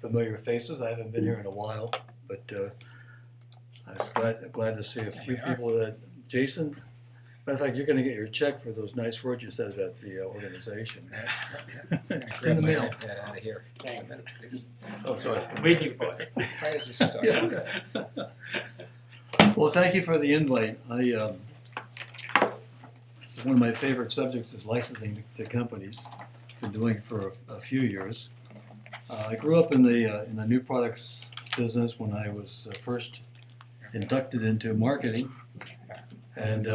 familiar faces. I haven't been here in a while, but I was glad to see a few people that, Jason, matter of fact, you're gonna get your check for those nice words you said about the organization. It's in the mail. Get out of here. Just a minute, please. Oh, sorry. Waiting for it. How does this start? Yeah. Well, thank you for the invite. This is one of my favorite subjects is licensing to companies. Been doing it for a few years. I grew up in the new products business when I was first inducted into marketing, and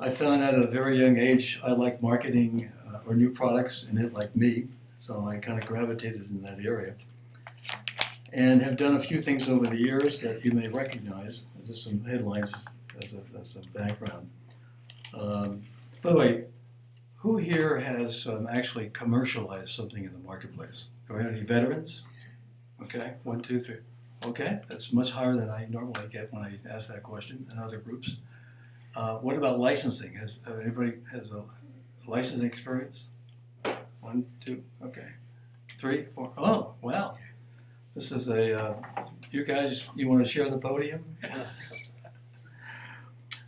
I found out at a very young age I liked marketing or new products, and it liked me, so I kind of gravitated in that area. And have done a few things over the years that you may recognize. Just some headlines just as a background. By the way, who here has actually commercialized something in the marketplace? Do we have any veterans? Okay, 1, 2, 3. Okay, that's much higher than I normally get when I ask that question in other groups. What about licensing? Has anybody has a licensing experience? 1, 2, okay. 3, 4. Oh, wow. This is a, you guys, you want to share the podium?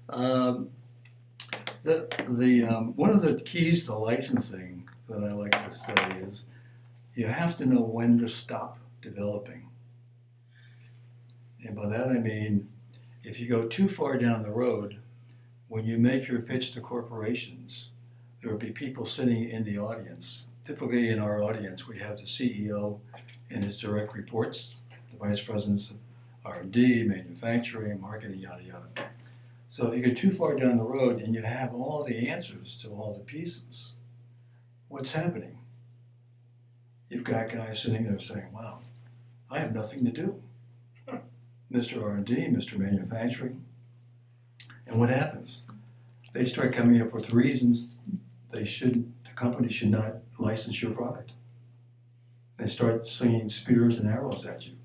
One of the keys to licensing that I like to say is you have to know when to stop developing. And by that I mean, if you go too far down the road, when you make your pitch to corporations, there will be people sitting in the audience. Typically in our audience, we have the CEO and his direct reports, the vice presidents of R&D, manufacturing, marketing, yada, yada. So if you get too far down the road and you have all the answers to all the pieces, what's happening? You've got guys sitting there saying, wow, I have nothing to do. Mr. R&D, Mr. Manufacturing. And what happens? They start coming up with reasons the company should not license your product. They start slinging spears and arrows at you.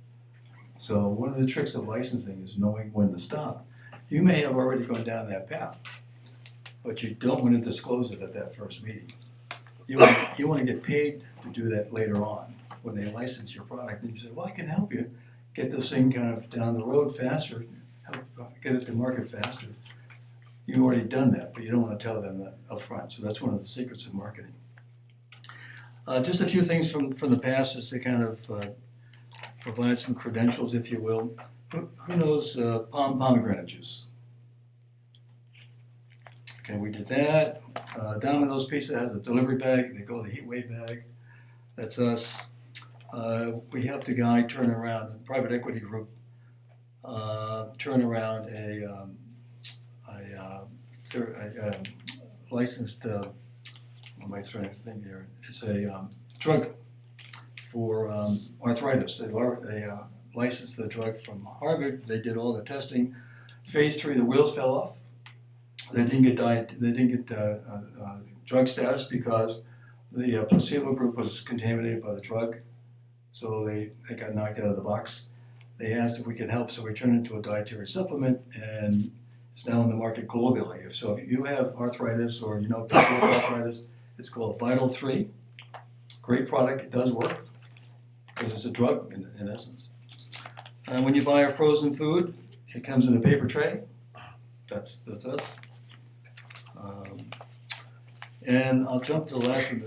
So one of the tricks of licensing is knowing when to stop. You may have already gone down that path, but you don't want to disclose it at that first meeting. You want to get paid to do that later on when they license your product. And you say, well, I can help you get this thing kind of down the road faster, help get it to market faster. You've already done that, but you don't want to tell them that up front. So that's one of the secrets of marketing. Just a few things from the past just to kind of provide some credentials, if you will. Who knows pomegranate juice? Okay, we did that. Domino's Pizza has a delivery bag. They call it the heat wave bag. That's us. We helped a guy turn around, a private equity group, turn around a licensed, what am I trying to think here? It's a drug for arthritis. They licensed the drug from Harvard. They did all the testing. Phase 3, the wheels fell off. They didn't get drug status because the placebo group was contaminated by the drug. So they got knocked out of the box. They asked if we could help, so we turned it into a dietary supplement, and it's now in the market globally. So if you have arthritis or you know people with arthritis, it's called Vital 3. Great product. It does work because it's a drug in essence. When you buy our frozen food, it comes in a paper tray. That's us. And I'll jump to the last one.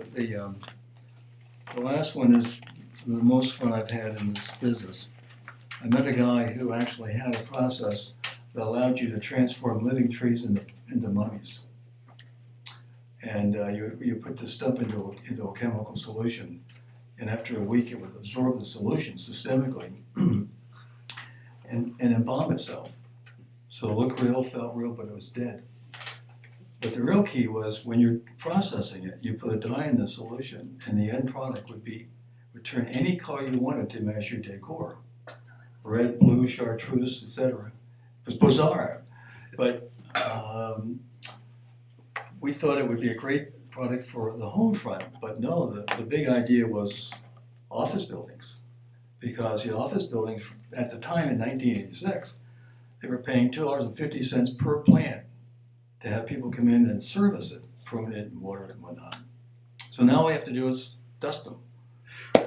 The last one is the most fun I've had in this business. I met a guy who actually had a process that allowed you to transform living trees into mummies. And you put this stuff into a chemical solution, and after a week it would absorb the solution systemically and embalm itself. So it looked real, felt real, but it was dead. But the real key was when you're processing it, you put a dye in the solution, and the end product would turn any color you wanted to match your decor. Red, blue, chartreuse, etc. It was bizarre, but we thought it would be a great product for the home front. But no, the big idea was office buildings, because the office buildings at the time in 1986, they were paying $2.50 per plant to have people come in and service it, prune it, and water it, and whatnot. So now all we have to do is dust them.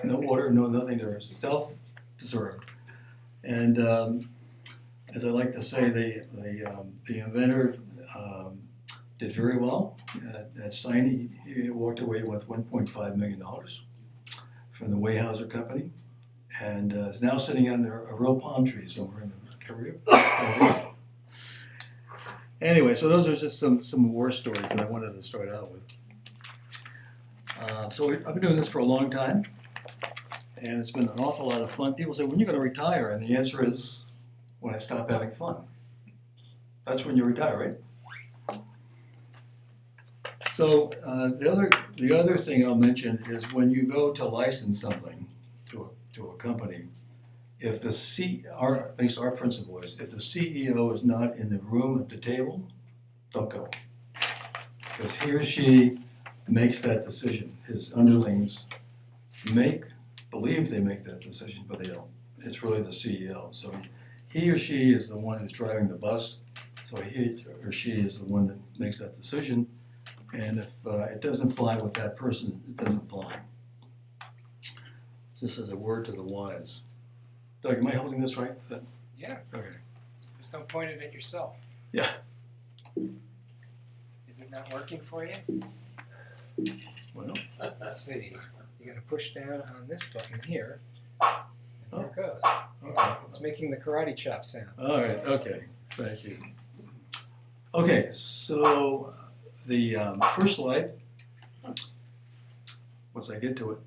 no water, no nothing. They're self-preserved. And as I like to say, the inventor did very well. At Sine, he walked away with $1.5 million from the Weyerhaeuser Company, and is now sitting under a real palm tree somewhere in the Caribbean. Anyway, so those are just some war stories that I wanted to start out with. So I've been doing this for a long time, and it's been an awful lot of fun. People say, when are you going to retire? And the answer is, when I stop having fun. That's when you retire, right? So the other thing I'll mention is when you go to license something to a company, if at least our principle is, if the CEO is not in the room at the table, don't go. Because he or she makes that decision. His underlings believe they make that decision, but they don't. It's really the CEO. So he or she is the one who's driving the bus. So he or she is the one that makes that decision. And if it doesn't fly with that person, it doesn't fly. This is a word to the wise. Doug, am I holding this right? Yeah. Okay. Just don't point it at yourself. Yeah. Is it not working for you? Well, Let's see. You got to push down on this button here. And there it goes. okay. It's making the karate chop sound. All right. Okay. Thank you. Okay. So the first slide. Once I get to it.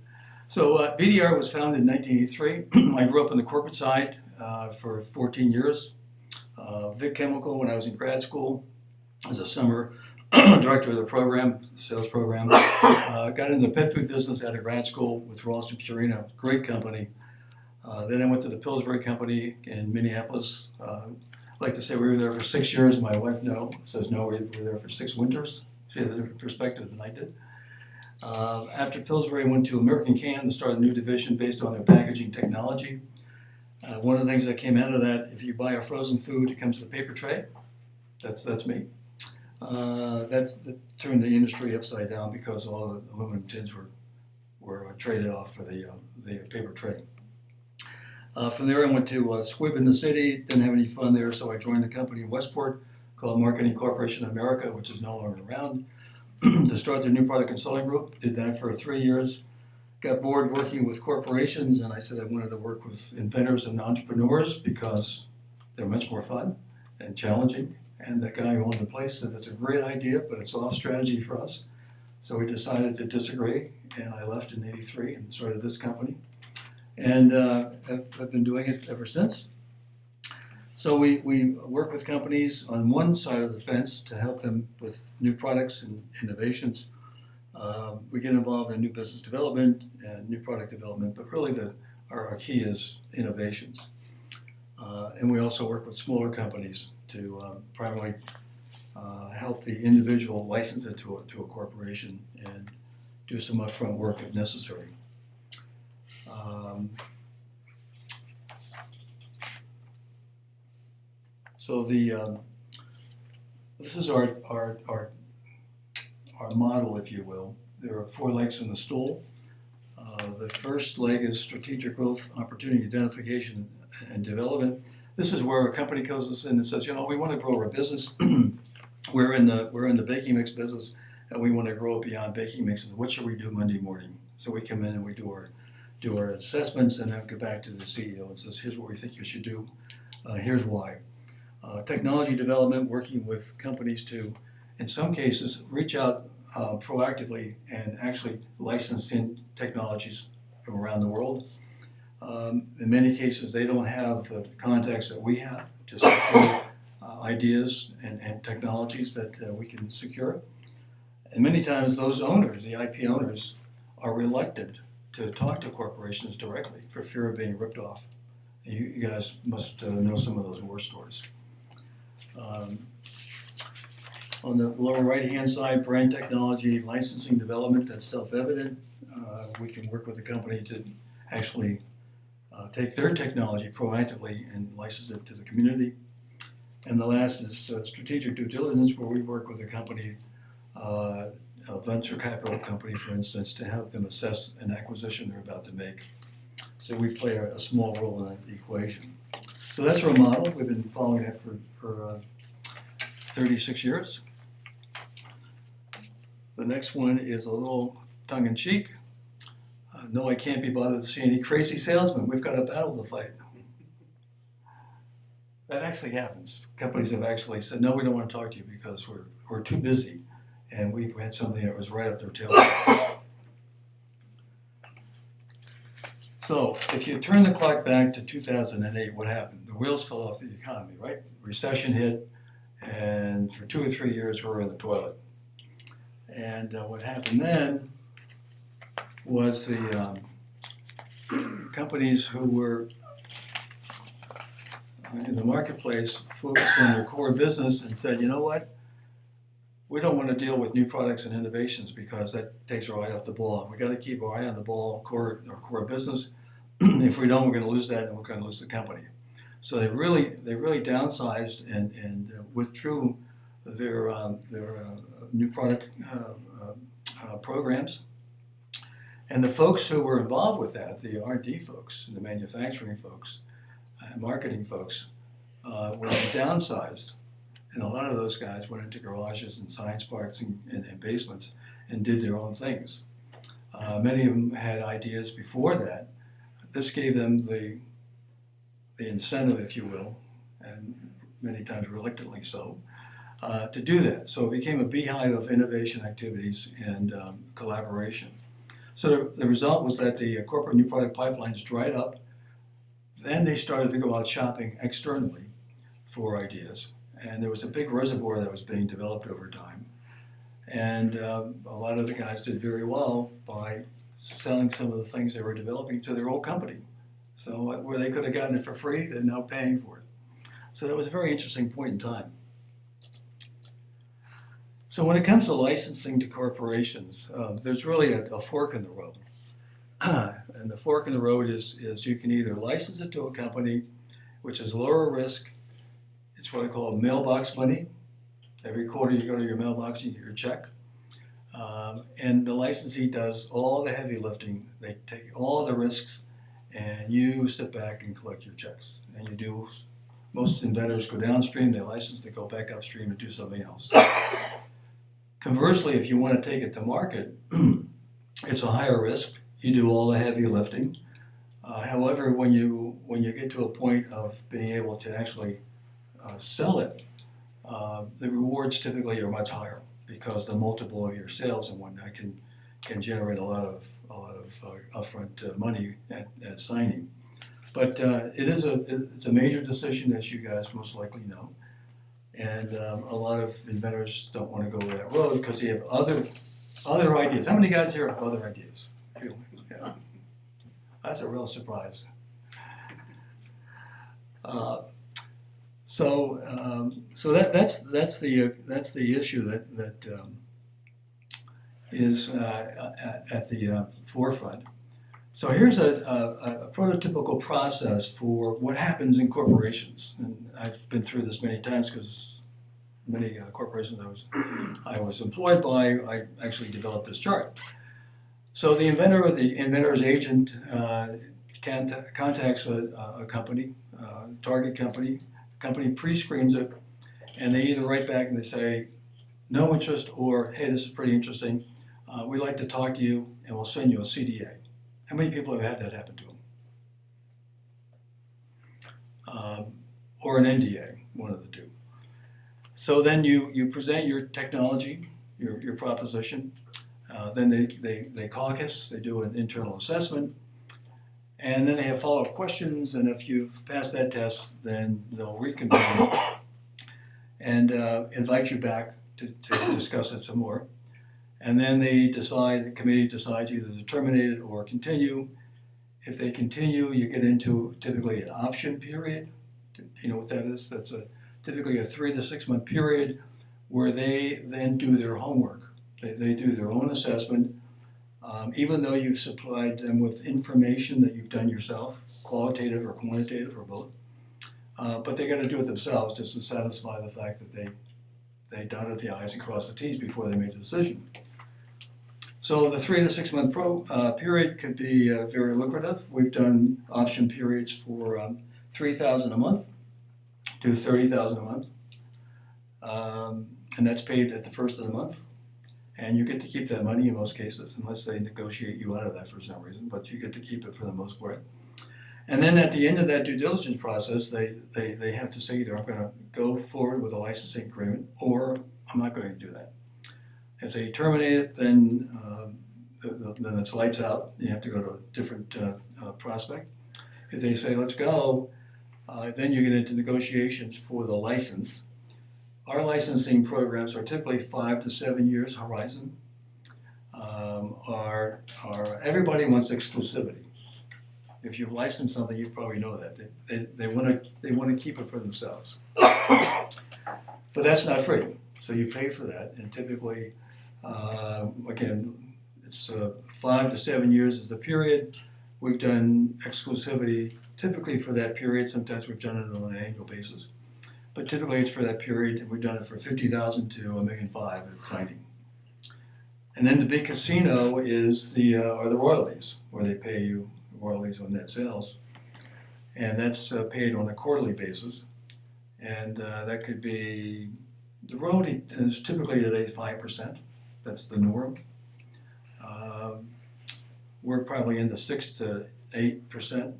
So BDR was founded in 1983. I grew up on the corporate side for 14 years. Vic Chemical, when I was in grad school, as a summer director of the program, sales program. Got into the pet food business out of grad school with Ross and Purina, great company. Then I went to the Pillsbury Company in Minneapolis. I like to say we were there for 6 years. My wife says no, we were there for 6 winters. She had a different perspective than I did. After Pillsbury, I went to American Can to start a new division based on their packaging technology. One of the things that came out of that, if you buy a frozen food, it comes in a paper tray. That's me. That turned the industry upside down because all the aluminum tins were traded off for the paper tray. From there, I went to Squibb in the city. Didn't have any fun there, so I joined a company in Westport called Marketing Corporation of America, which is no longer around, to start their new product consulting group. Did that for 3 years. Got bored working with corporations, and I said I wanted to work with inventors and entrepreneurs because they're much more fun and challenging. And that guy who owned the place said, that's a great idea, but it's off strategy for us. So we decided to disagree, and I left in '83 and started this company. And I've been doing it ever since. So we work with companies on one side of the fence to help them with new products and innovations. We get involved in new business development and new product development, but really our key is innovations. And we also work with smaller companies to primarily help the individual license it to a corporation and do some upfront work if necessary. So this is our model, if you will. There are 4 legs in the stool. The first leg is strategic growth, opportunity identification, and development. This is where a company goes in and says, we want to grow our business. we're in the baking mix business, and we want to grow beyond baking mixes. What should we do Monday morning? So we come in and we do our assessments, and then go back to the CEO and says, here's what we think you should do. Here's why. Technology development, working with companies to, in some cases, reach out proactively and actually license in technologies from around the world. In many cases, they don't have the contacts that we have to secure ideas and technologies that we can secure. And many times those owners, the IP owners, are reluctant to talk to corporations directly for fear of being ripped off. You guys must know some of those war stories. On the lower right-hand side, brand technology, licensing development, that's self-evident. We can work with the company to actually take their technology proactively and license it to the community. And the last is strategic due diligence, where we work with a company a venture capital company, for instance, to help them assess an acquisition they're about to make. So we play a small role in that equation. So that's our model. We've been following that for 36 years. The next one is a little tongue-in-cheek. No, I can't be bothered to see any crazy salesmen. We've got a battle to fight. That actually happens. Companies have actually said, no, we don't want to talk to you because we're too busy. And we had something that was right up their tail. So if you turn the clock back to 2008, what happened? The wheels fell off the economy, right? Recession hit, and for 2 or 3 years we were in the toilet. And what happened then was the companies who were in the marketplace focused on their core business and said, you know what? We don't want to deal with new products and innovations because that takes our eye off the ball. We got to keep our eye on the ball, our core business. If we don't, we're going to lose that, and we're going to lose the company. So they really downsized and withdrew their new product programs. And the folks who were involved with that, the R&D folks, the manufacturing folks, marketing folks, were downsized. And a lot of those guys went into garages and science parks and basements and did their own things. Many of them had ideas before that. This gave them the incentive, if you will, and many times reluctantly so, to do that. So it became a beehive of innovation activities and collaboration. So the result was that the corporate new product pipelines dried up. Then they started to go out shopping externally for ideas. And there was a big reservoir that was being developed over time. And a lot of the guys did very well by selling some of the things they were developing to their old company. So where they could have gotten it for free, they're now paying for it. So that was a very interesting point in time. So when it comes to licensing to corporations, there's really a fork in the road. And the fork in the road is you can either license it to a company, which is lower risk. It's what I call mailbox money. Every quarter you go to your mailbox, you get your check. And the licensee does all the heavy lifting. They take all the risks, and you sit back and collect your checks. And you do, most inventors go downstream, they license, they go back upstream and do something else. Conversely, if you want to take it to market, it's a higher risk. You do all the heavy lifting. However, when you get to a point of being able to actually sell it, the rewards typically are much higher because the multiple of your sales and whatnot can generate a lot of upfront money at signing. But it's a major decision, as you guys most likely know, and a lot of inventors don't want to go that road because they have other ideas. How many guys here have other ideas? Yeah. That's a real surprise. So that's the issue that is at the forefront. So here's a prototypical process for what happens in corporations, and I've been through this many times because many corporations I was employed by, I actually developed this chart. So the inventor or the inventor's agent contacts a company, target company. Company pre-screens it, and they either write back and they say, no interest, or hey, this is pretty interesting. We'd like to talk to you, and we'll send you a CDA. How many people have had that happen to them? Or an NDA, one of the two. So then you present your technology, your proposition. Then they caucus, they do an internal assessment, and then they have follow-up questions, and if you've passed that test, then they'll reconvene and invite you back to discuss it some more. And then the committee decides either to terminate it or continue. If they continue, you get into typically an option period. You know what that is? That's typically a 3 to 6 month period where they then do their homework. They do their own assessment. Even though you've supplied them with information that you've done yourself, qualitative or quantitative or both, but they got to do it themselves just to satisfy the fact that they dotted the I's and crossed the T's before they made the decision. So the 3 to 6 month period could be very lucrative. We've done option periods for $3,000 a month to $30,000 a month, and that's paid at the first of the month. And you get to keep that money in most cases, unless they negotiate you out of that for some reason. But you get to keep it for the most part. And then at the end of that due diligence process, they have to say either I'm going to go forward with a licensing agreement or I'm not going to do that. If they terminate it, then it's lights out. You have to go to a different prospect. If they say let's go, then you get into negotiations for the license. Our licensing programs are typically 5 to 7 years horizon. Everybody wants exclusivity. If you've licensed something, you probably know that they want to keep it for themselves. But that's not free, so you pay for that, and typically, again, it's 5 to 7 years is the period. We've done exclusivity typically for that period. Sometimes we've done it on an annual basis, but typically it's for that period, and we've done it for $50,000 to $1.5 million at signing. And then the big casino is are the royalties, where they pay you royalties on net sales, and that's paid on a quarterly basis, and that could be, the royalty is typically today 5%. That's the norm. We're probably in the 6 to 8%.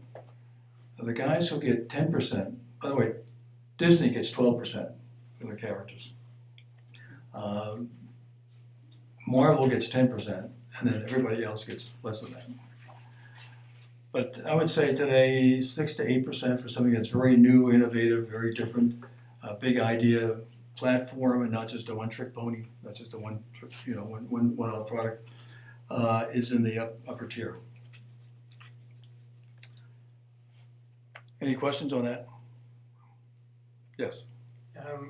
The guys who get 10%, by the way, Disney gets 12% for their characters. Marvel gets 10%, and then everybody else gets less than that. But I would say today 6 to 8% for something that's very new, innovative, very different, big idea platform, and not just a one-trick pony, not just a one-off product, is in the upper tier. Any questions on that? Yes.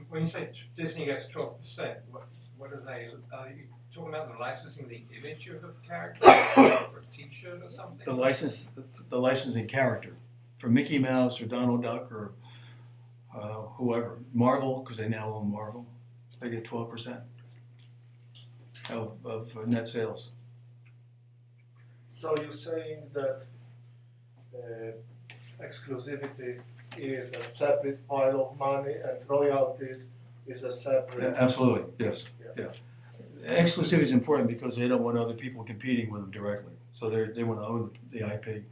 When you say Disney gets 12%, what are they? Are you talking about the licensing the image of a character or a T-shirt or something? The licensing character for Mickey Mouse or Donald Duck or whoever. Marvel, because they now own Marvel, they get 12% of net sales. So you're saying that exclusivity is a separate pile of money and royalties is a separate... Yeah, absolutely, yes. Yeah. Exclusivity is important because they don't want other people competing with them directly. So they want to own the IP,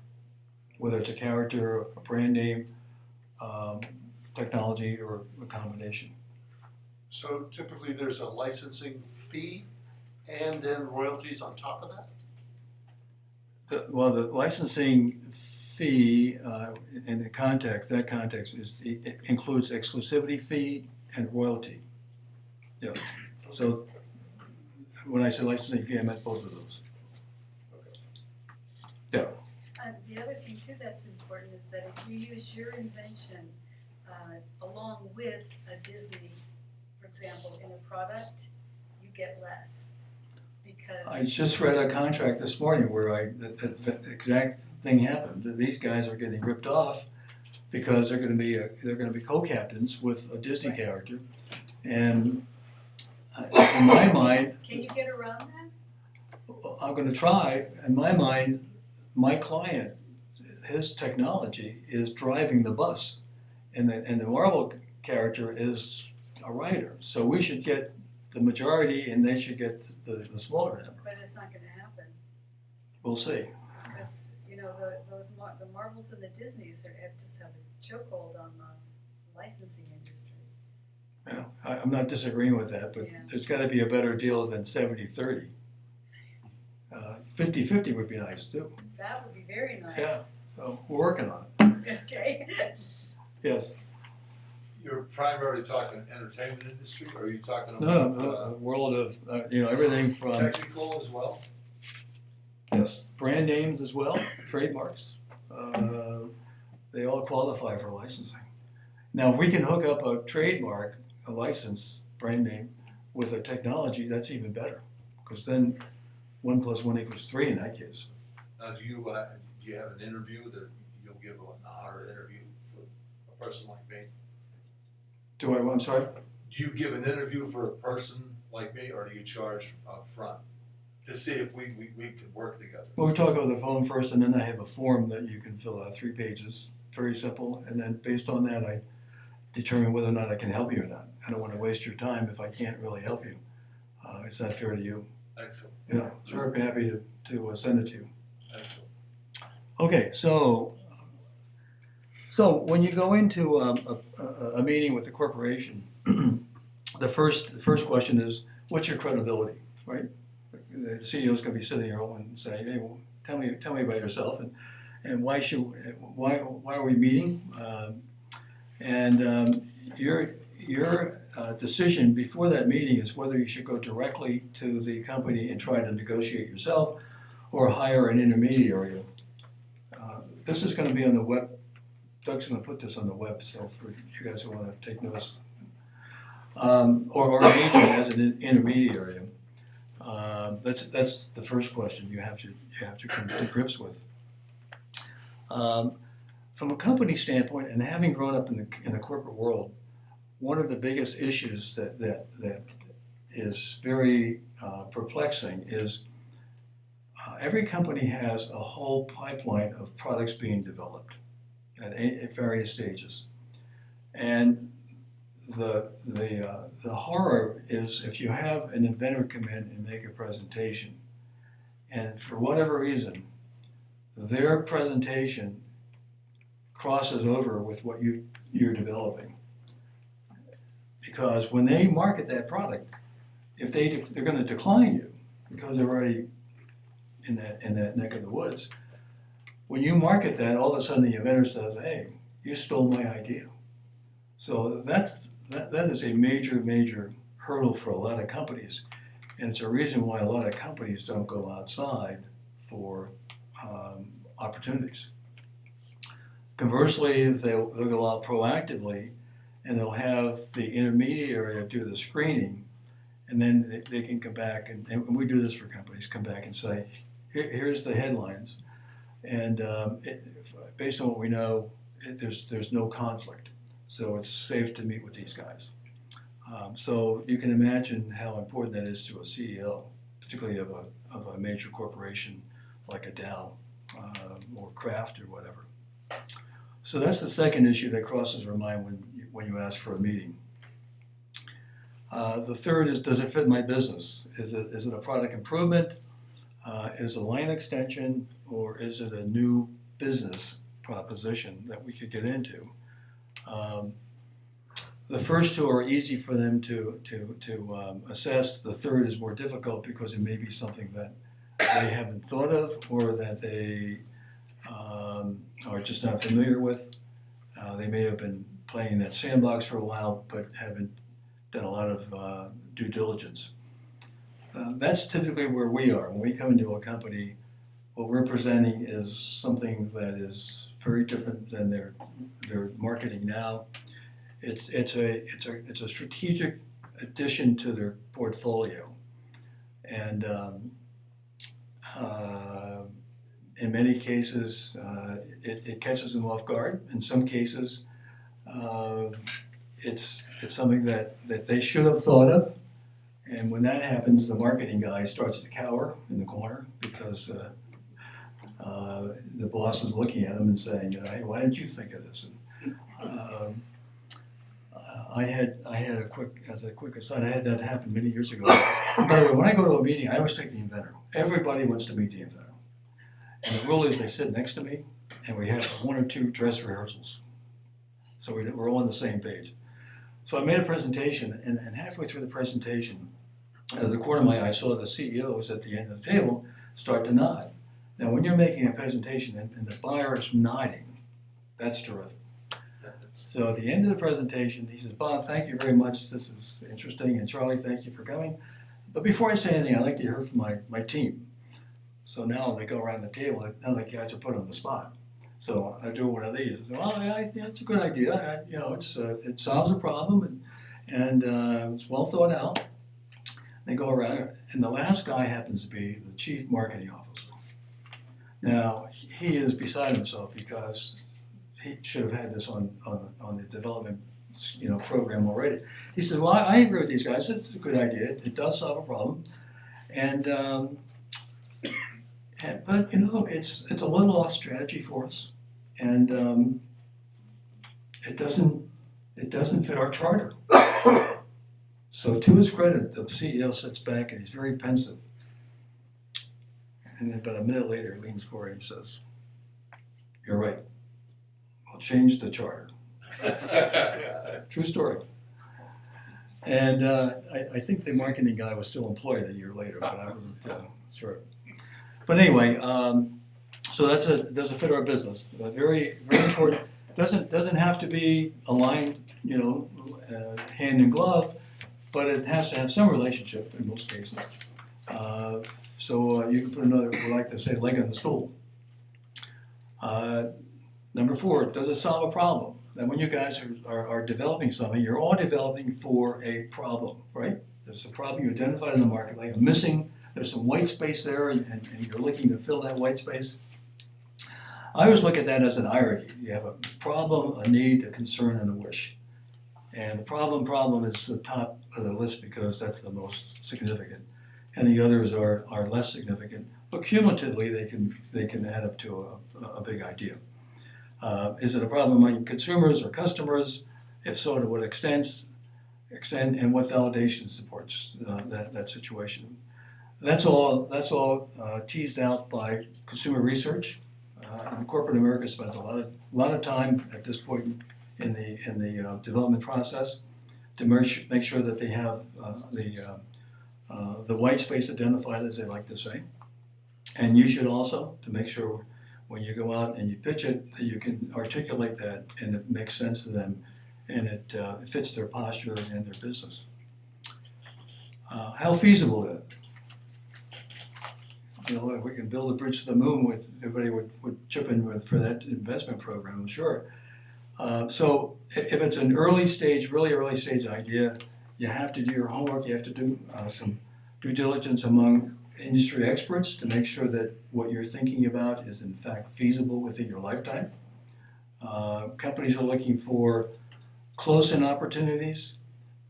whether it's a character, a brand name, technology, or a combination. So typically there's a licensing fee and then royalties on top of that? The licensing fee in that context includes exclusivity fee and royalty. Yeah. So when I say licensing fee, I meant both of those. Okay. Yeah. The other thing too that's important is that if you use your invention along with a Disney, for example, in a product, you get less. Because I just read a contract this morning where the exact thing happened. That these guys are getting ripped off because they're going to be co-captains with a Disney character, and in my mind, can you get around that? I'm going to try. In my mind, my client, his technology is driving the bus, and the Marvel character is a rider. So we should get the majority, and they should get the smaller number. But it's not going to happen. We'll see. Because the Marvels and the Disneys just have a chokehold on the licensing industry. Yeah, I'm not disagreeing with that, but Yeah. there's got to be a better deal than 70-30. 50-50 would be nice too. That would be very nice. Yeah, so we're working on it. Okay. Yes. You're primarily talking entertainment industry, or are you talking No, about a world of everything from technical as well? yes, brand names as well, trademarks. They all qualify for licensing. Now, if we can hook up a trademark, a license, brand name, with a technology, that's even better, because then 1 + 1 = 3 in that case. Now, do you have an interview that you'll give an hour interview for a person like me? I'm sorry? Do you give an interview for a person like me, or do you charge up front? to see if we can work together. Well, we talk over the phone first, and then I have a form that you can fill out, 3 pages, very simple, and then based on that, I determine whether or not I can help you or not. I don't want to waste your time if I can't really help you. It's not fair to you. Excellent, Yeah, sure, I'd be happy to send it to you. excellent. Okay, so when you go into a meeting with the corporation, the first question is, what's your credibility, right? The CEO is going to be sitting here and saying, hey, well, tell me about yourself, and why are we meeting? Your decision before that meeting is whether you should go directly to the company and try to negotiate yourself, or hire an intermediary. This is going to be on the web. Doug's going to put this on the web, so for you guys who want to take notice, or engaging as an intermediary. That's the first question you have to come to grips with. From a company standpoint, and having grown up in the corporate world, one of the biggest issues that is very perplexing is every company has a whole pipeline of products being developed at various stages, and the horror is if you have an inventor come in and make a presentation, and for whatever reason, their presentation crosses over with what you're developing. Because when they market that product, if they're going to decline you because they're already in that neck of the woods. When you market that, all of a sudden the inventor says, "Hey, you stole my idea." So that is a major hurdle for a lot of companies, and it's a reason why a lot of companies don't go outside for opportunities. Conversely, they'll go out proactively, and they'll have the intermediary do the screening, and then they can come back, and we do this for companies, come back and say, here's the headlines, and based on what we know, there's no conflict, so it's safe to meet with these guys. So you can imagine how important that is to a CEO, particularly of a major corporation like a Dow or Kraft or whatever. So that's the second issue that crosses our mind when you ask for a meeting. The third is, does it fit my business? Is it a product improvement? Is it a line extension? Or is it a new business proposition that we could get into? The first two are easy for them to assess. The third is more difficult because it may be something that they haven't thought of or that they are just not familiar with. They may have been playing in that sandbox for a while but haven't done a lot of due diligence. That's typically where we are. When we come into a company, what we're presenting is something that is very different than their marketing now. It's a strategic addition to their portfolio, and in many cases it catches them off guard. In some cases, it's something that they should have thought of. And when that happens, the marketing guy starts to cower in the corner because the boss is looking at him and saying, "Hey, why didn't you think of this?" And, I had a quick aside. I had that happen many years ago. And by the way, when I go to a meeting, I always take the inventor. Everybody wants to meet the inventor, and the rule is they sit next to me, and we have 1 or 2 dress rehearsals, so we're all on the same page. So I made a presentation, and halfway through the presentation, out of the corner of my eye, I saw the CEOs at the end of the table start to nod. Now, when you're making a presentation and the buyer is nodding, that's terrific. So at the end of the presentation, he says, "Bob, thank you very much. This is interesting. And Charlie, thank you for coming. But before I say anything, I'd like to hear from my team." So now they go around the table, and now the guys are put on the spot. So I do one of these. I say, "Well, I think it's a good idea. It solves a problem, and it's well thought out." They go around, and the last guy happens to be the chief marketing officer. Now, he is beside himself because he should have had this on the development program already. He said, "Well, I agree with these guys. It's a good idea. It does solve a problem." And But you know, it's a little off strategy for us, and it doesn't fit our charter. So to his credit, the CEO sits back and he's very pensive. And then about a minute later, he leans forward and he says, "You're right. We'll change the charter." True story. And I think the marketing guy was still employed a year later, but I wasn't sure. But anyway, so doesn't fit our business. Very important. Doesn't have to be aligned, hand in glove, but it has to have some relationship in most cases. So you can put another, we like to say, leg on the stool. Number 4, does it solve a problem? And when you guys are developing something, you're all developing for a problem, right? There's a problem you identified in the market, like there's some white space there, and you're looking to fill that white space. I always look at that as an hierarchy. You have a problem, a need, a concern, and a wish. And the problem is the top of the list because that's the most significant. And the others are less significant. But cumulatively, they can add up to a big idea. Is it a problem among consumers or customers? If so, to what extent, and what validation supports that situation? That's all teased out by consumer research. And corporate America spends a lot of time at this point in the development process to make sure that they have the white space identified, as they like to say. And you should also, to make sure when you go out and you pitch it, that you can articulate that and it makes sense to them and it fits their posture and their business. How feasible is it? If we can build a bridge to the moon, everybody would chip in for that investment program, I'm sure. So if it's an really early stage idea, you have to do your homework, you have to do some due diligence among industry experts to make sure that what you're thinking about is in fact feasible within your lifetime. Companies are looking for close-in opportunities,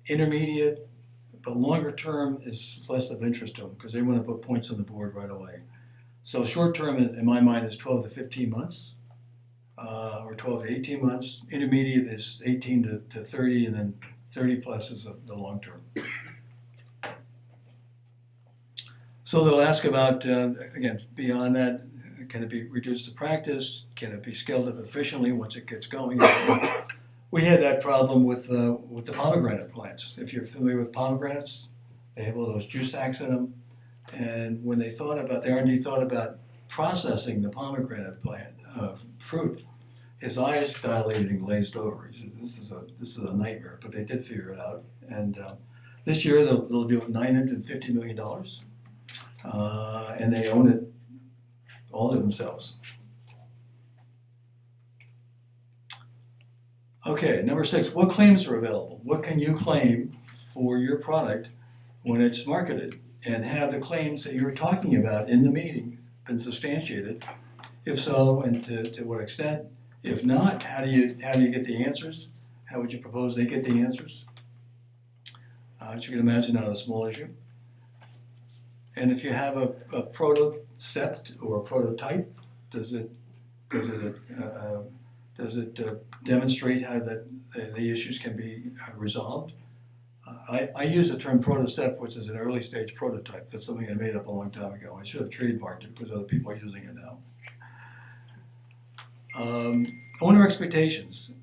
intermediate, but longer term is less of interest to them because they want to put points on the board right away. So short term, in my mind, is 12 to 15 months, or 12 to 18 months. Intermediate is 18 to 30, and then 30 plus is the long term. So they'll ask about, again, beyond that, can it be reduced to practice? Can it be scaled up efficiently once it gets going? We had that problem with the pomegranate plants. If you're familiar with pomegranates, they have all those juice sacs in them. And when the R&D thought about processing the pomegranate plant fruit, his eyes dilated and glazed over. He said, "This is a nightmare." But they did figure it out. And this year they'll do $950 million, and they own it all to themselves. Okay, number 6, what claims are available? What can you claim for your product when it's marketed? And have the claims that you're talking about in the meeting been substantiated? If so, and to what extent? If not, how do you get the answers? How would you propose they get the answers? As you can imagine, not a small issue. And if you have a protocept or a prototype, does it demonstrate how the issues can be resolved? I use the term protocept, which is an early stage prototype. That's something I made up a long time ago. I should have trademarked it because other people are using it now. Owner expectations.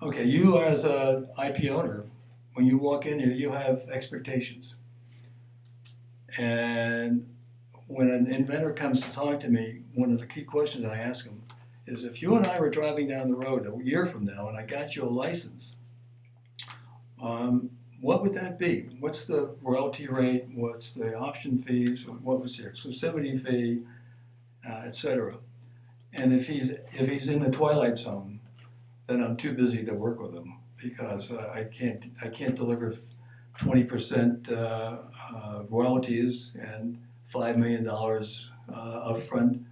Okay, you as an IP owner, when you walk in here, you have expectations. And when an inventor comes to talk to me, one of the key questions I ask him is, if you and I were driving down the road a year from now and I got you a license, what would that be? What's the royalty rate? What's the option fees? What was the exclusivity fee, etc.? And if he's in the twilight zone, then I'm too busy to work with him because I can't deliver 20% royalties and $5 million upfront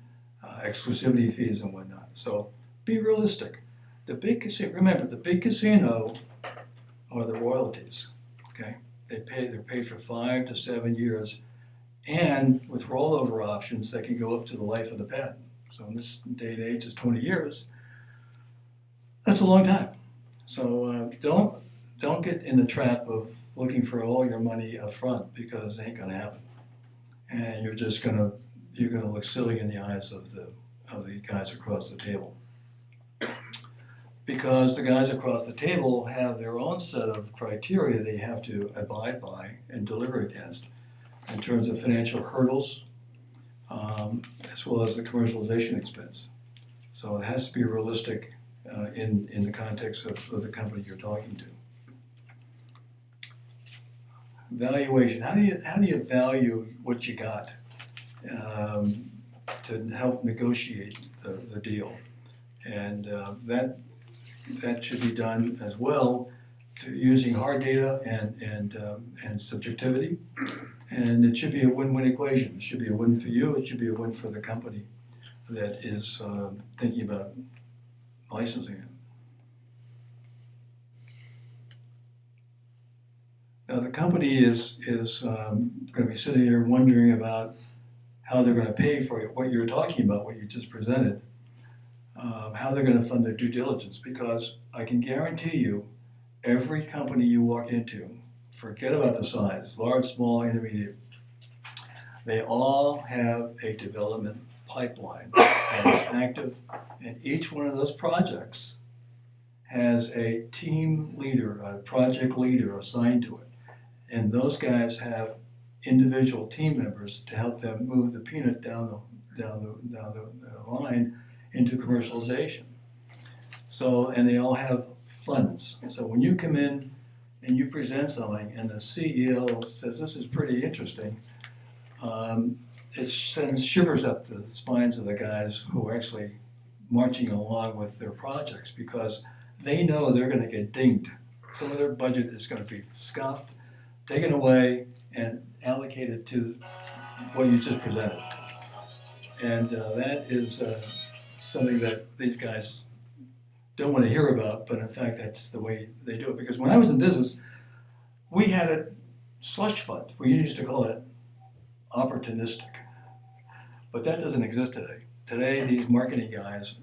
exclusivity fees and whatnot. So be realistic. Remember, the big casino are the royalties. Okay, they're paid for 5 to 7 years, and with rollover options that can go up to the life of the patent. So in this day and age, it's 20 years. That's a long time. So don't get in the trap of looking for all your money up front, because it ain't gonna happen. And you're gonna look silly in the eyes of the guys across the table. Because the guys across the table have their own set of criteria they have to abide by and deliver against in terms of financial hurdles, as well as the commercialization expense. So it has to be realistic in the context of the company you're talking to. Valuation. How do you value what you got to help negotiate the deal? And that should be done as well through using hard data and subjectivity. And it should be a win-win equation. It should be a win for you. It should be a win for the company that is thinking about licensing it. Now the company is going to be sitting here wondering about how they're going to pay for it, what you're talking about, what you just presented, how they're going to fund their due diligence, because I can guarantee you every company you walk into, forget about the size, large, small, intermediate, they all have a development pipeline that is active, and each one of those projects has a team leader, a project leader assigned to it. And those guys have individual team members to help them move the peanut down the line into commercialization. So, and they all have funds. So when you come in and you present something and the CEO says, this is pretty interesting, it sends shivers up the spines of the guys who are actually marching along with their projects, because they know they're going to get dinged. Some of their budget is going to be scuffed, taken away, and allocated to what you just presented. And that is something that these guys don't want to hear about, but in fact that's the way they do it. Because when I was in business, we had a slush fund. We used to call it opportunistic. But that doesn't exist today. Today, these marketing guys,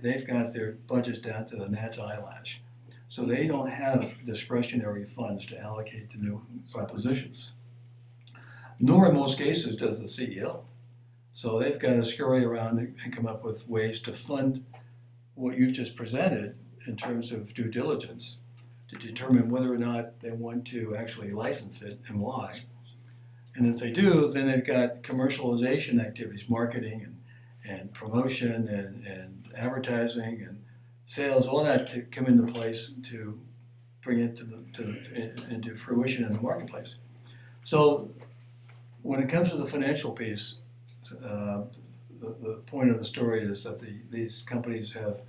they've got their budgets down to the gnat's eyelash. So they don't have discretionary funds to allocate to new propositions. Nor in most cases does the CEO. So they've got to scurry around and come up with ways to fund what you've just presented in terms of due diligence to determine whether or not they want to actually license it and why. And if they do, then they've got commercialization activities, marketing and promotion and advertising and sales, all that to come into place to bring it into fruition in the marketplace. So when it comes to the financial piece, the point of the story is that these companies have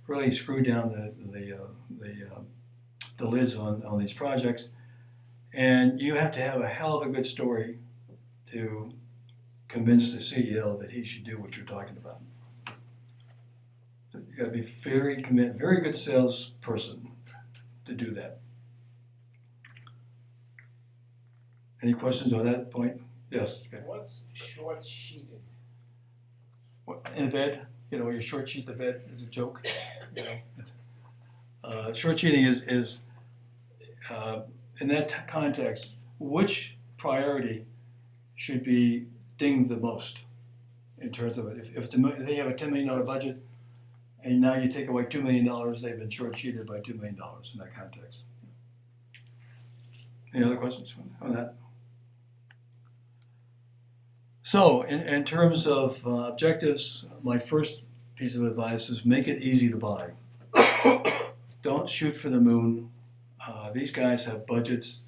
really screwed down the lids on these projects, and you have to have a hell of a good story to convince the CEO that he should do what you're talking about. So you got to be very committed, very good salesperson to do that. Any questions on that point? Yes. Okay. What's short sheeted? In bed, you short sheet the bed is a joke. Short sheeting is in that context, which priority should be dinged the most in terms of it? If they have a $10 million budget and now you take away $2 million, they've been short sheeted by $2 million in that context. Any other questions on that? So, in terms of objectives, my first piece of advice is make it easy to buy. Don't shoot for the moon. These guys have budgets.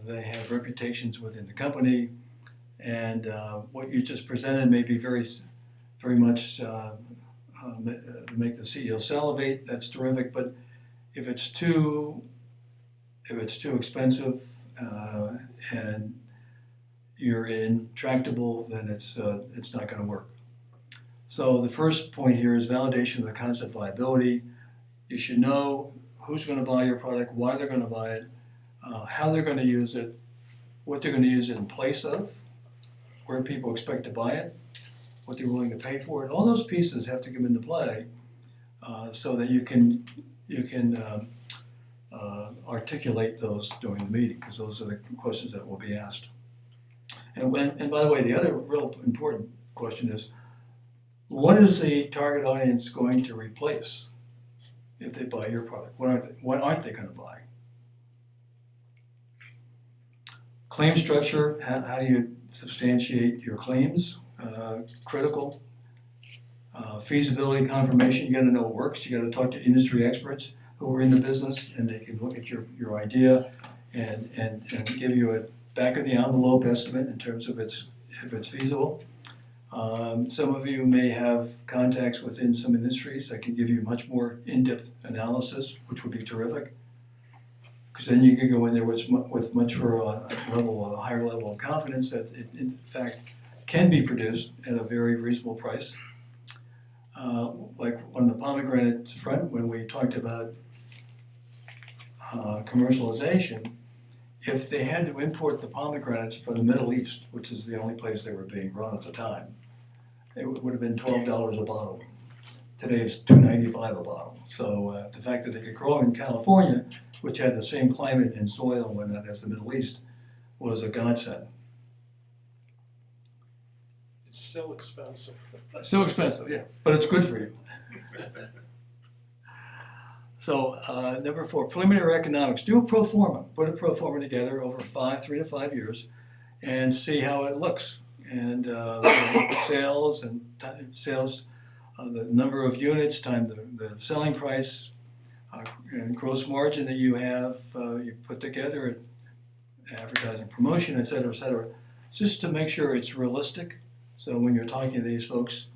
They have reputations within the company. And what you just presented may be very much make the CEO salivate. That's terrific. But if it's too expensive and you're intractable, then it's not going to work. So the first point here is validation of the concept viability. You should know who's going to buy your product, why they're going to buy it, how they're going to use it, what they're going to use it in place of, where people expect to buy it, what they're willing to pay for it. All those pieces have to come into play so that you can articulate those during the meeting, because those are the questions that will be asked. And by the way, the other real important question is, what is the target audience going to replace if they buy your product? What aren't they going to buy? Claim structure, how do you substantiate your claims? Critical. Feasibility confirmation, you got to know it works. You got to talk to industry experts who are in the business, and they can look at your idea and give you a back of the envelope estimate in terms of if it's feasible. Some of you may have contacts within some industries that can give you much more in-depth analysis, which would be terrific. Because then you could go in there with much more a higher level of confidence that it in fact can be produced at a very reasonable price. Like on the pomegranate front, when we talked about commercialization, if they had to import the pomegranates from the Middle East, which is the only place they were being grown at the time, it would have been $12 a bottle. Today it's $2.95 a bottle. So the fact that they could grow in California, which had the same climate and soil and whatnot as the Middle East, was a godsend. It's so expensive. So expensive, yeah, but it's good for you. So number 4, preliminary economics. Do a pro forma. Put a pro forma together over 3 to 5 years, and see how it looks. And sales and the number of units times the selling price and gross margin that you have. You put together advertising, promotion, et cetera, just to make sure it's realistic. So when you're talking to these folks,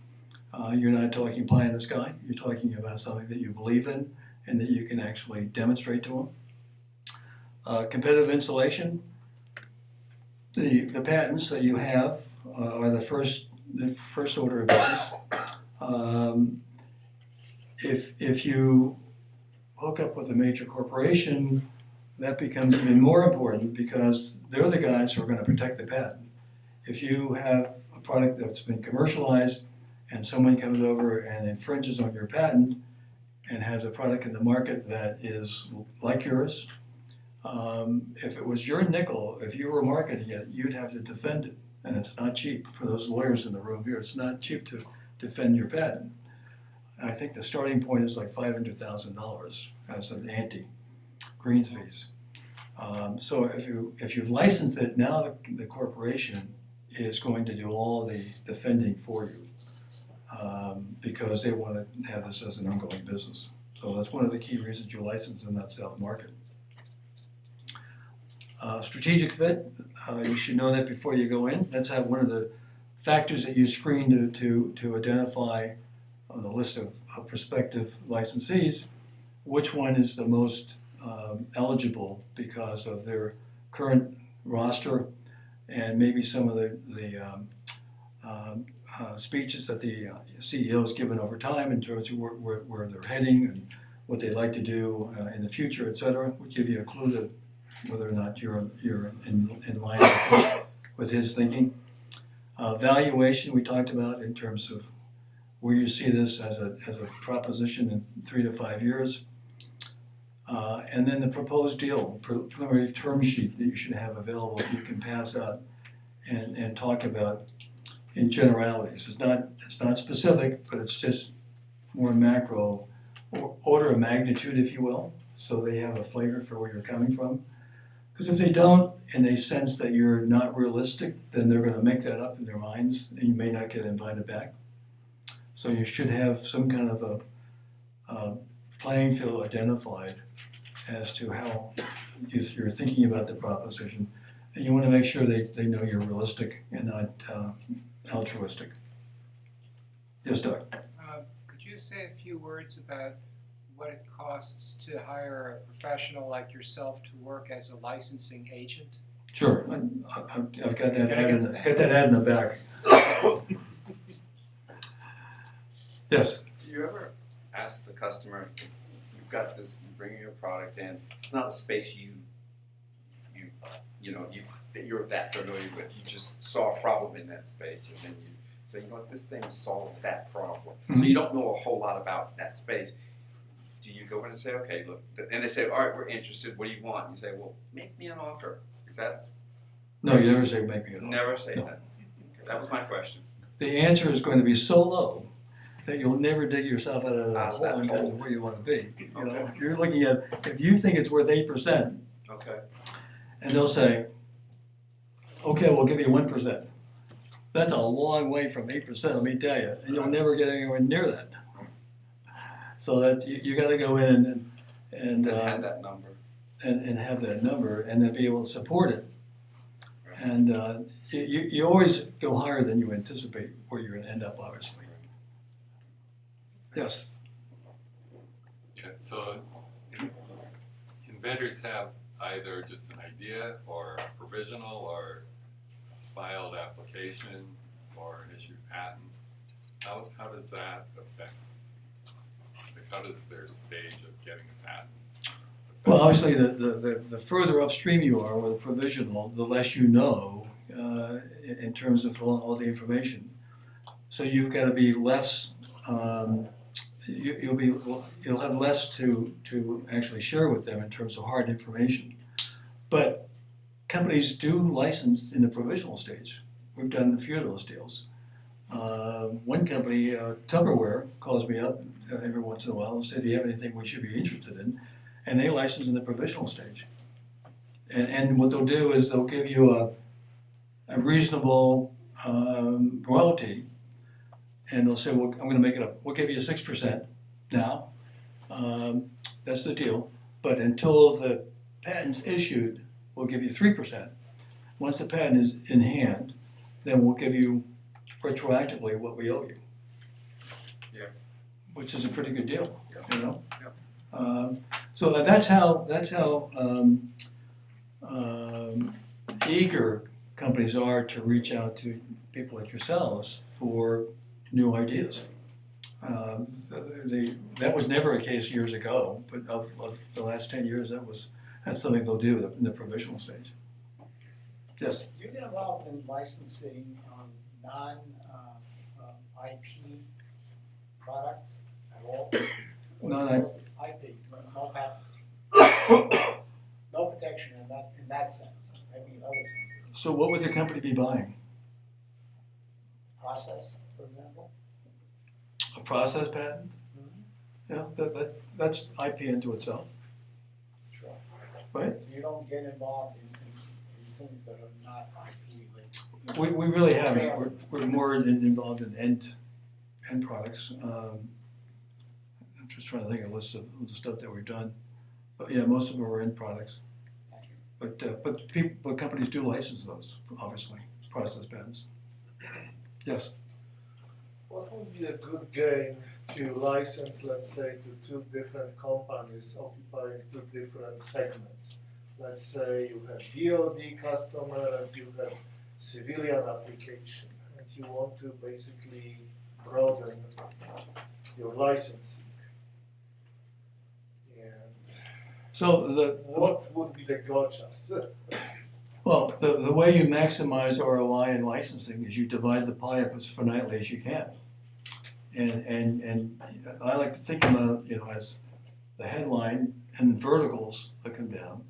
you're not talking pie in the sky. You're talking about something that you believe in and that you can actually demonstrate to them. Competitive insulation. The patents that you have are the first order of business. If you hook up with a major corporation, that becomes even more important because they're the guys who are going to protect the patent. If you have a product that's been commercialized and someone comes over and infringes on your patent and has a product in the market that is like yours, if it was your nickel, if you were marketing it, you'd have to defend it. And it's not cheap for those lawyers in the room here. It's not cheap to defend your patent. I think the starting point is like $500,000 as an ante, greens fees. So if you've licensed it, now the corporation is going to do all the defending for you because they want to have this as an ongoing business. So that's one of the key reasons you license in that South market. Strategic fit, you should know that before you go in. That's one of the factors that you screen to identify on the list of prospective licensees, which one is the most eligible because of their current roster and maybe some of the speeches that the CEO has given over time in terms of where they're heading and what they'd like to do in the future, et cetera, would give you a clue to whether or not you're in line with his thinking. Valuation we talked about in terms of where you see this as a proposition in 3 to 5 years. And then the proposed deal, preliminary term sheet that you should have available that you can pass out and talk about in generalities. It's not specific, but it's just more macro, or order of magnitude, if you will, so they have a flavor for where you're coming from. Because if they don't, and they sense that you're not realistic, then they're going to make that up in their minds, and you may not get invited back. So you should have some kind of a playing field identified as to how you're thinking about the proposition, and you want to make sure they know you're realistic and not altruistic. Yes, Doug? Could you say a few words about what it costs to hire a professional like yourself to work as a licensing agent? Sure. I've got that ad in the back. Yes. Do you ever ask the customer, you've got this, you bring your product in, it's not a space you that you're that familiar with. You just saw a problem in that space, and then you say, this thing solves that problem. So you don't know a whole lot about that space. Do you go in and say, okay, look, and they say, all right, we're interested. What do you want? You say, well, make me an offer. Is that No, you never say make me an offer. never say No. that? That was my question. The answer is going to be so low that you'll never dig yourself out of that Out of hole that and get to hole. where you want to be. Okay. You're looking at, if you think it's worth 8%, Okay. and they'll say, okay, we'll give you 1%. That's a long way from 8%, let me tell you, and you'll never get anywhere near that. So that you got to go in and Had that number. and have that number, and then be able to support it. And you always go higher than you anticipate where you're going to end up, obviously. Yes. Yeah, so inventors have either just an idea or a provisional or a filed application or an issued patent. How does that affect, how does their stage of getting a patent affect? Well, obviously, the further upstream you are with a provisional, the less you know in terms of all the information. So you've got to be less. You'll have less to actually share with them in terms of hard information. But companies do license in the provisional stage. We've done a few of those deals. One company, Tupperware, calls me up every once in a while and said, do you have anything we should be interested in? And they license in the provisional stage. And what they'll do is they'll give you a reasonable royalty, and they'll say, well, I'm going to make it up. We'll give you 6% now. That's the deal. But until the patent's issued, we'll give you 3%. Once the patent is in hand, then we'll give you retroactively what we owe you. Yeah. Which is a pretty good deal, you know? Yeah. So that's how eager companies are to reach out to people like yourselves for new ideas. That was never a case years ago, but of the last 10 years, that's something they'll do in the provisional stage. Yes. Do you get involved in licensing on non-IP products at all? Non-IP. IP, no patent. No protection in that sense, maybe in other senses. So what would the company be buying? Process, for example? A process patent? Yeah, that's IP into itself, Sure. right? You don't get involved in things that are not IP related. We really haven't. We're more involved in end products. I'm just trying to think of a list of the stuff that we've done. But yeah, most of them are end products. Thank you. But companies do license those, obviously, process patents. Yes. What would be a good game to license, let's say, to two different companies occupying two different segments? Let's say you have DoD customer and you have civilian application, and you want to basically broaden your licensing. And So what would be the gotchas? well, the way you maximize ROI in licensing is you divide the pie up as finitely as you can. And I like to think about as the headline and verticals that come down,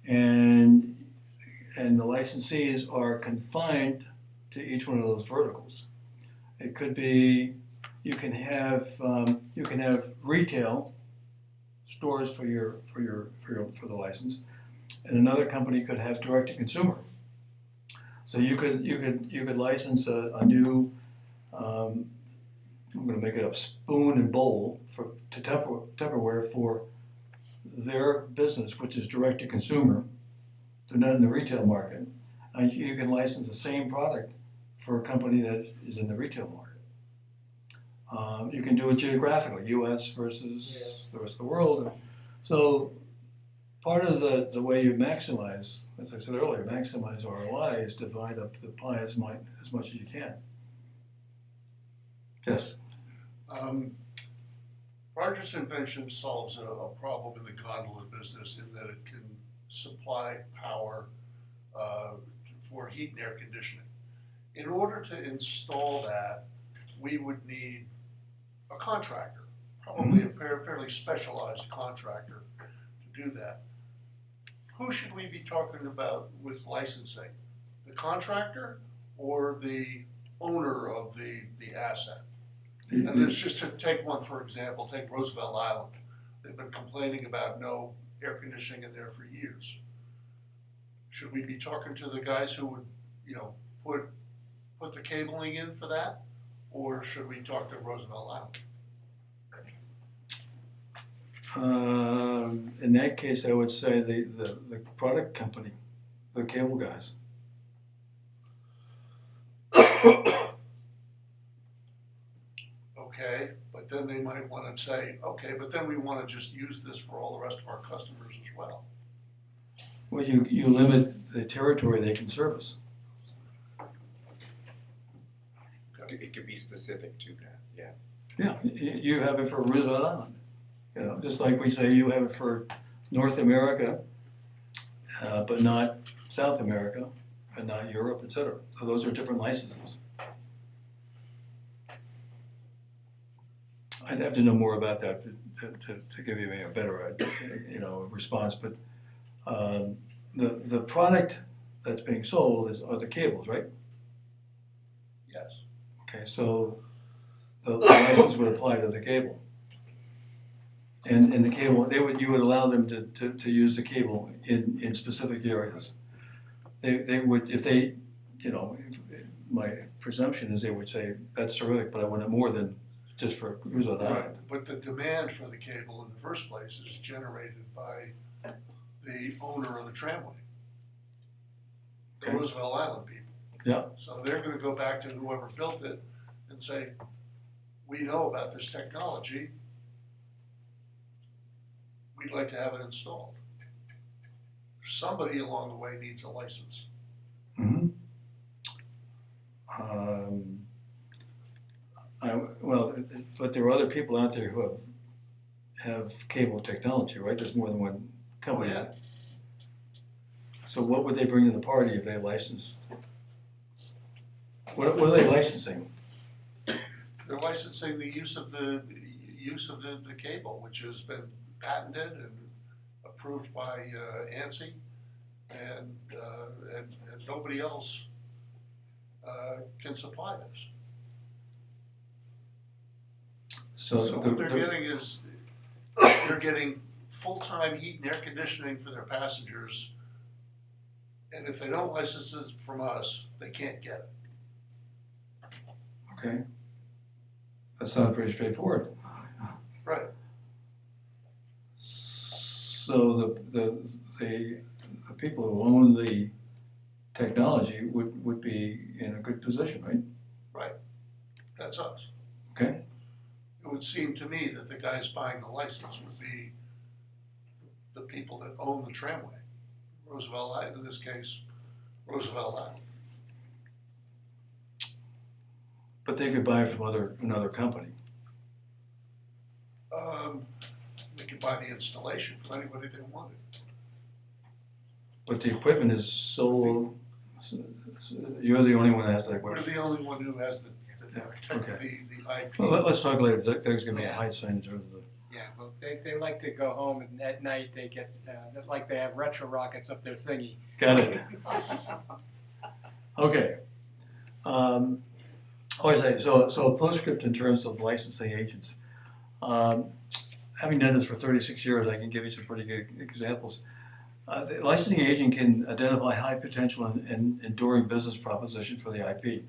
and the licensees are confined to each one of those verticals. It could be you can have retail stores for the license, and another company could have direct to consumer. So you could license a new I'm going to make it up, spoon and bowl to Tupperware for their business, which is direct to consumer. They're not in the retail market. You can license the same product for a company that is in the retail market. You can do it geographically, U.S. versus the rest of the world. So part of the way you maximize, as I said earlier, maximize ROI is divide up the pie as much as you can. Yes. Rogers' invention solves a problem in the gondola business in that it can supply power for heat and air conditioning. In order to install that, we would need a contractor, probably a fairly specialized contractor to do that. Who should we be talking about with licensing? The contractor or the owner of the asset? And it's just to take one, for example, take Roosevelt Island. They've been complaining about no air conditioning in there for years. Should we be talking to the guys who would, put the cabling in for that? Or should we talk to Roosevelt Island? In that case, I would say the product company, the cable guys. Okay, but then they might want to say, okay, but then we want to just use this for all the rest of our customers as well. Well, you limit the territory they can service. It could be specific to that, yeah. Yeah, you have it for Roosevelt Island. Just like we say you have it for North America, but not South America, and not Europe, etc. So those are different licenses. I'd have to know more about that to give you a better, response. But the product that's being sold are the cables, right? Yes. Okay, so the license would apply to the cable. And the cable, you would allow them to use the cable in specific areas. They would, if they, my presumption is they would say, that's terrific, but I want it more than just for Roosevelt Island. Right, but the demand for the cable in the first place is generated by the owner of the tramway, the Okay. Roosevelt Island people. Yeah. So they're gonna go back to whoever built it and say, we know about this technology, we'd like to have it installed. Somebody along the way needs a license. Mm-hmm. But there are other people out there who have cable technology, right? There's more than one company. Oh, yeah. So what would they bring to the party if they licensed? What are they licensing? They're licensing the use of the cable, which has been patented and approved by ANSI, and nobody else can supply this. So what they're getting is they're getting full-time heat and air conditioning for their passengers, and if they don't license it from us, they can't get it. Okay. That sounds pretty straightforward. Right. So the people who own the technology would be in a good position, right? Right. That's us. Okay. It would seem to me that the guys buying the license would be the people that own the tramway. Roosevelt Island, in this case, Roosevelt Island. But they could buy it from another company. They could buy the installation from anybody they wanted. But the equipment is sold. You're the only one that has that We're equipment. the only one who has the Okay. IP. Well, let's talk later. There's going to be a high sign in terms of the. Yeah, well, they like to go home and at night they get, like they have retro rockets up their thingy. Got it. Okay. So a postscript in terms of licensing agents. Having done this for 36 years, I can give you some pretty good examples. The licensing agent can identify high potential and enduring business proposition for the IP.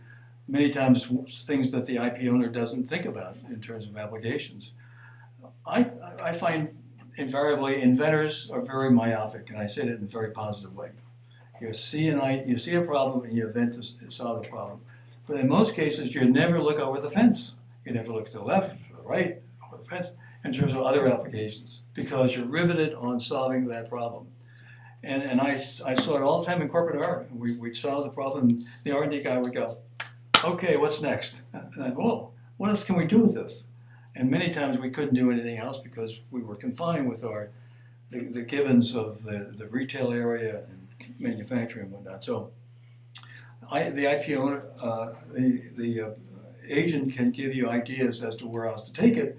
Many times things that the IP owner doesn't think about in terms of applications. I find invariably inventors are very myopic, and I say that in a very positive way. You see a problem and you invent to solve the problem. But in most cases, you never look over the fence. You never look to the left, to the right, over the fence, in terms of other applications, because you're riveted on solving that problem. And I saw it all the time in corporate America. We'd solve the problem, the R&D guy would go, okay, what's next? And I'd, whoa, what else can we do with this? And many times we couldn't do anything else because we were confined with the givens of the retail area and manufacturing and whatnot. So the IP owner, the agent can give you ideas as to where else to take it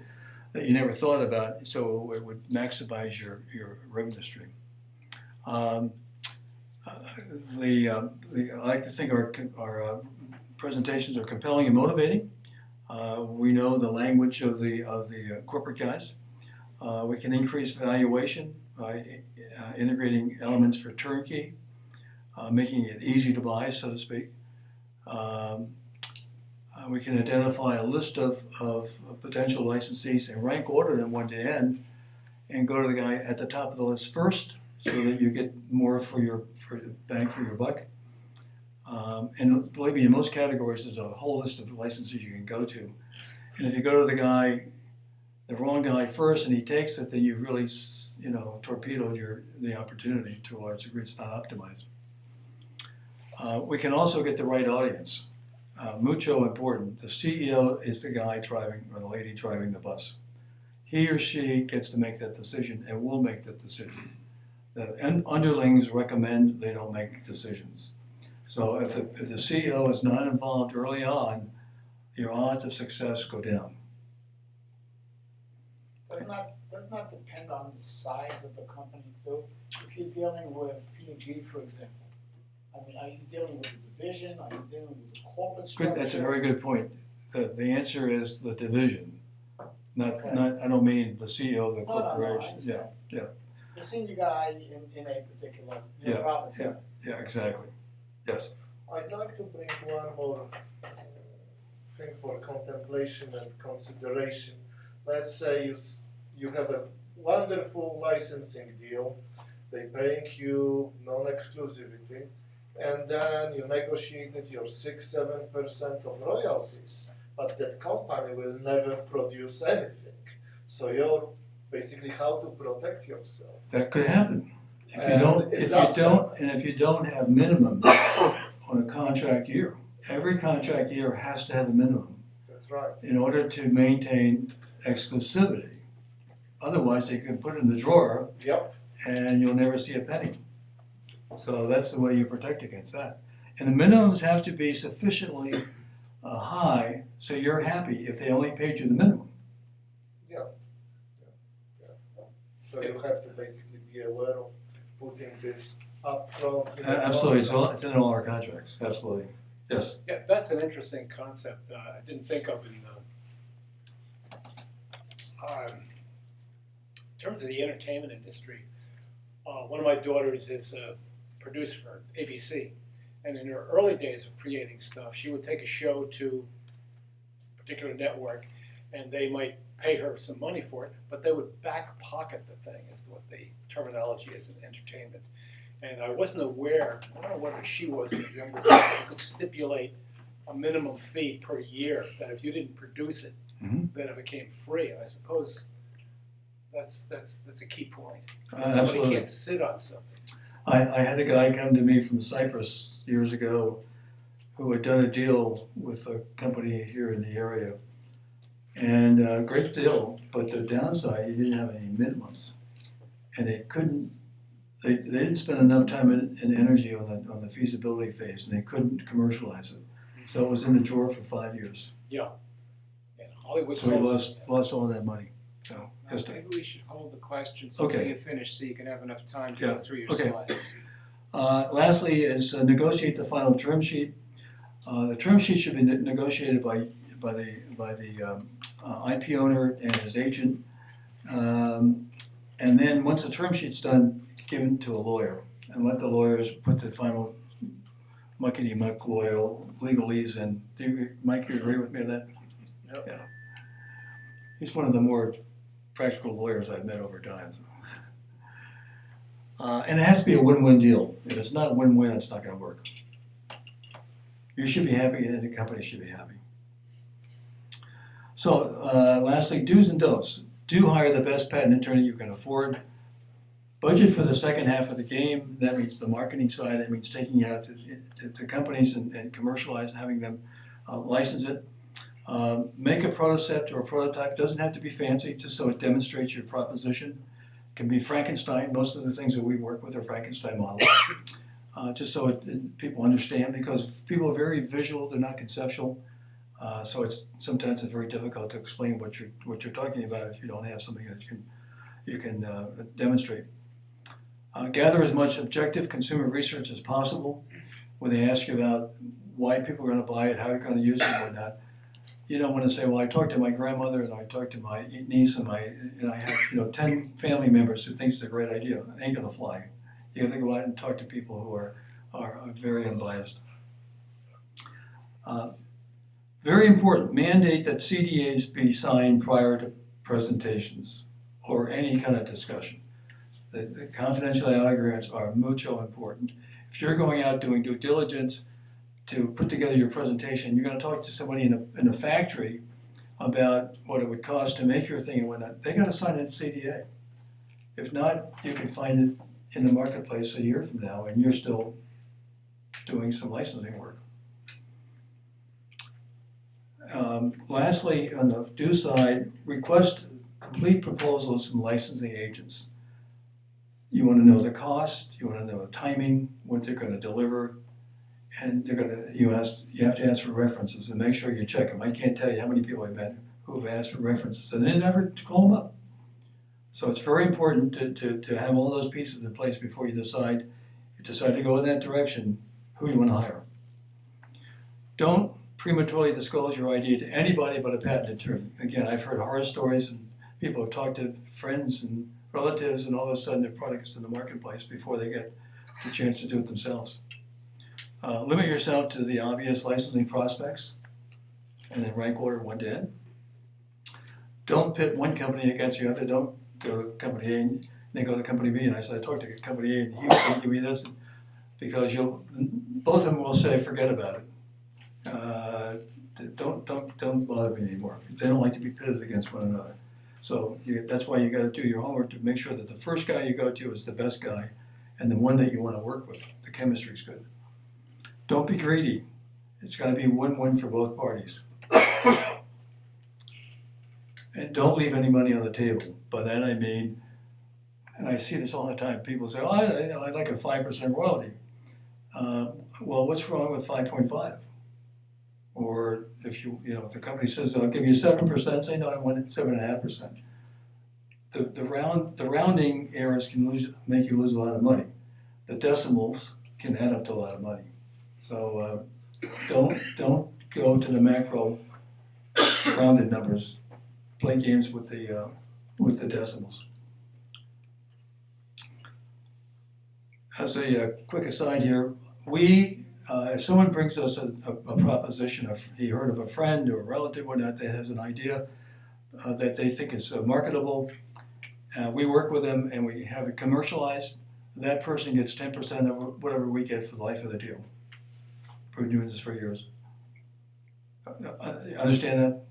that you never thought about, so it would maximize your revenue stream. I like to think our presentations are compelling and motivating. We know the language of the corporate guys. We can increase valuation by integrating elements for turnkey, making it easy to buy, so to speak. We can identify a list of potential licensees and rank order them 1 to n, and go to the guy at the top of the list first, so that you get more for your bang for your buck. And believe me, in most categories, there's a whole list of licenses you can go to. And if you go to the wrong guy first, and he takes it, then you really, torpedoed the opportunity to a large degree. It's not optimized. We can also get the right audience. Mucho important. The CEO is the guy driving, or the lady driving the bus. He or she gets to make that decision and will make that decision. The underlings recommend they don't make decisions. So if the CEO is not involved early on, your odds of success go down. Does not depend on the size of the company too? If you're dealing with P&G, for example, I mean, are you dealing with a division? Are you dealing with a corporate structure? That's a very good point. The answer is the division. Not I don't mean the CEO of the corporation. No, yeah. The senior guy in a particular profit center. Yeah, exactly. Yes. I'd like to bring one more thing for contemplation and consideration. Let's say you have a wonderful licensing deal, they paying you non-exclusivity, and then you negotiated your 6-7% of royalties, but that company will never produce anything. So you're basically how to protect yourself. That could happen. If you don't have minimum on a contract year. Every contract year has to have a minimum. That's right. In order to maintain exclusivity. Otherwise, they can put it in the drawer. Yep. And you'll never see a penny. So that's the way you protect against that. And the minimums have to be sufficiently high so you're happy if they only paid you the minimum. Yeah. So you have to basically be aware of putting this up front. Absolutely. It's in all our contracts. Absolutely. Yes. Yeah, that's an interesting concept. I didn't think of in terms of the entertainment industry. One of my daughters is a producer for ABC, and in her early days of creating stuff, she would take a show to a particular network, and they might pay her some money for it, but they would back pocket the thing, is what the terminology is in entertainment. And I wasn't aware, I don't know whether she was in the younger days, you could stipulate a minimum fee per year, that if you didn't produce it, then it became free. And I suppose that's a key point. Somebody Absolutely. can't sit on something. I had a guy come to me from Cyprus years ago who had done a deal with a company here in the area. And great deal, but the downside, he didn't have any minimums. And they didn't spend enough time and energy on the feasibility phase, and they couldn't commercialize it. So it was in the drawer for 5 years. Yeah. And Hollywood's So he close. lost all that money. So, yes, Maybe we should hold the questions Okay. until you finish so you can have enough time to Yeah, go through your okay. slides. Lastly is negotiate the final term sheet. The term sheet should be negotiated by the IP owner and his agent. And then once the term sheet's done, given to a lawyer and let the lawyers put the final muckety-muck legalese in. Mike, you agree with me on that? Yep. Yeah. He's one of the more practical lawyers I've met over time. And it has to be a win-win deal. If it's not a win-win, it's not going to work. You should be happy, and the company should be happy. So, lastly, do's and don'ts. Do hire the best patent attorney you can afford. Budget for the second half of the game. That means the marketing side. That means taking it out to companies and commercialize, having them license it. Make a prototype or a prototype. It doesn't have to be fancy, just so it demonstrates your proposition. It can be Frankenstein. Most of the things that we work with are Frankenstein models. just so people understand, because people are very visual, they're not conceptual. So sometimes it's very difficult to explain what you're talking about if you don't have something that you can demonstrate. Gather as much objective consumer research as possible. When they ask you about why people are going to buy it, how you're going to use it, and whatnot, you don't want to say, well, I talked to my grandmother and I talked to my niece and I have 10 family members who thinks it's a great idea. It ain't going to fly. You got to go out and talk to people who are very unbiased. Very important, mandate that CDAs be signed prior to presentations or any kind of discussion. The confidentiality agreements are mucho important. If you're going out doing due diligence to put together your presentation, you're going to talk to somebody in a factory about what it would cost to make your thing and whatnot. They got to sign that CDA. If not, you can find it in the marketplace a year from now, and you're still doing some licensing work. Lastly, on the do side, request complete proposals from licensing agents. You want to know the cost, you want to know the timing, what they're going to deliver, and you have to ask for references and make sure you check them. I can't tell you how many people I've met who have asked for references and they never call them up. So it's very important to have all those pieces in place before you decide to go in that direction, who you want to hire. Don't prematurely disclose your idea to anybody but a patent attorney. Again, I've heard horror stories and people have talked to friends and relatives and all of a sudden their product is in the marketplace before they get the chance to do it themselves. Limit yourself to the obvious licensing prospects and then rank order 1 to N. Don't pit one company against the other. Don't go to company A and then go to company B. And I said, I talked to company A and he was going to give me this because both of them will say, forget about it. Don't bother me anymore. They don't like to be pitted against one another. So that's why you got to do your homework to make sure that the first guy you go to is the best guy and the one that you want to work with. The chemistry's good. Don't be greedy. It's got to be win-win for both parties. And don't leave any money on the table. By that I mean, and I see this all the time, people say, oh, I like a 5% royalty. Well, what's wrong with 5.5? Or if if the company says, I'll give you 7%, say, no, I want 7.5%. The rounding errors can make you lose a lot of money. The decimals can add up to a lot of money. So don't go to the macro rounded numbers. Play games with the decimals. As a quick aside here, if someone brings us a proposition, he heard of a friend or a relative or not that has an idea that they think is marketable, we work with them and we have it commercialized. That person gets 10% of whatever we get for the life of the deal. We've been doing this for years. Understand that?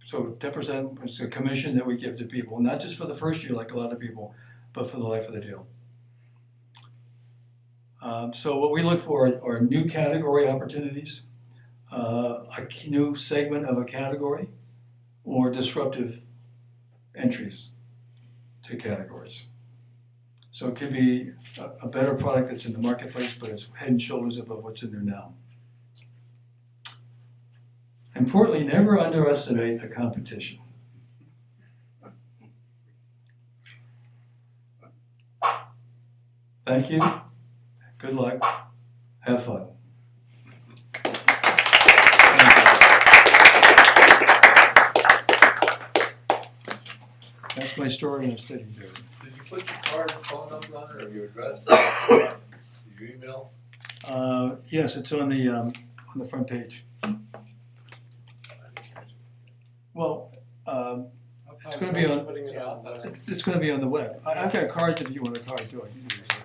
So 10% is a commission that we give to people, not just for the first year like a lot of people, but for the life of the deal. So what we look for are new category opportunities, a new segment of a category, or disruptive entries to categories. So it could be a better product that's in the marketplace, but it's head and shoulders above what's in there now. Importantly, never underestimate the competition. Thank you. Good luck. Have fun. That's my story in a steady period. Did you put your card and phone number on it, or your address, your email? Yes, it's on the front page. Well, it's going to be on. Putting it on. It's going to be on the web. I've got cards if you want a card too. I can give you a card.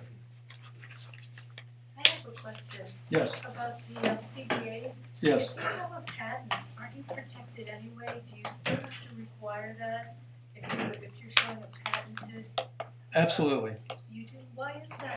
I have a question Yes. about the CPAs. Yes. If you have a patent, aren't you protected anyway? Do you still have to require that if you're showing a patented? Absolutely. You do? Why is that?